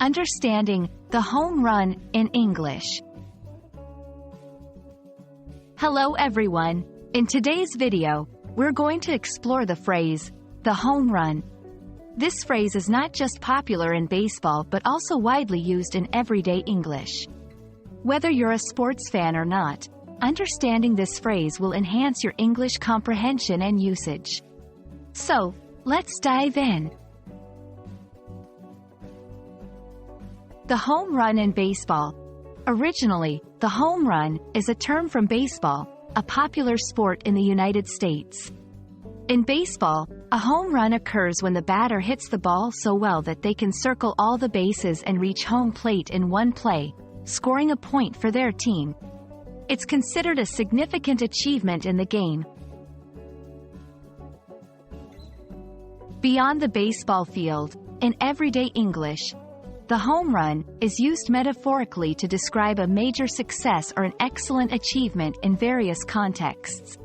Understanding the home run in English. Hello everyone. In today's video, we're going to explore the phrase, the home run. This phrase is not just popular in baseball but also widely used in everyday English. Whether you're a sports fan or not, understanding this phrase will enhance your English comprehension and usage. So, let's dive in. The home run in baseball. Originally, the home run is a term from baseball, a popular sport in the United States. In baseball, a home run occurs when the batter hits the ball so well that they can circle all the bases and reach home plate in one play, scoring a point for their team. It's considered a significant achievement in the game. Beyond the baseball field, in everyday English, the home run is used metaphorically to describe a major success or an excellent achievement in various contexts.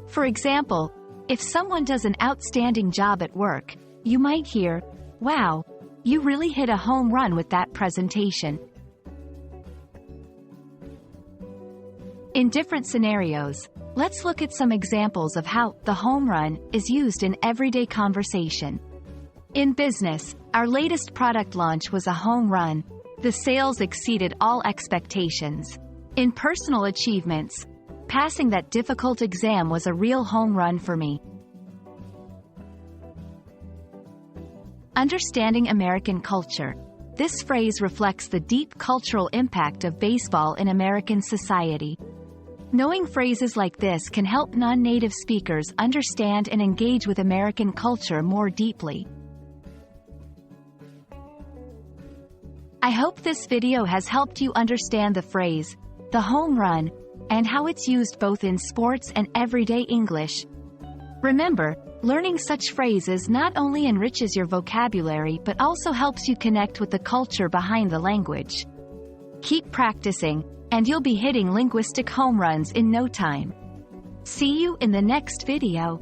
For example, if someone does an outstanding job at work, you might hear, "Wow, you really hit a home run with that presentation." In different scenarios, let's look at some examples of how the home run is used in everyday conversation. In business, our latest product launch was a home run. The sales exceeded all expectations. In personal achievements, passing that difficult exam was a real home run for me. Understanding American culture. This phrase reflects the deep cultural impact of baseball in American society. Knowing phrases like this can help non-native speakers understand and engage with American culture more deeply. I hope this video has helped you understand the phrase, the home run, and how it's used both in sports and everyday English. Remember, learning such phrases not only enriches your vocabulary but also helps you connect with the culture behind the language. Keep practicing, and you'll be hitting linguistic home runs in no time. See you in the next video.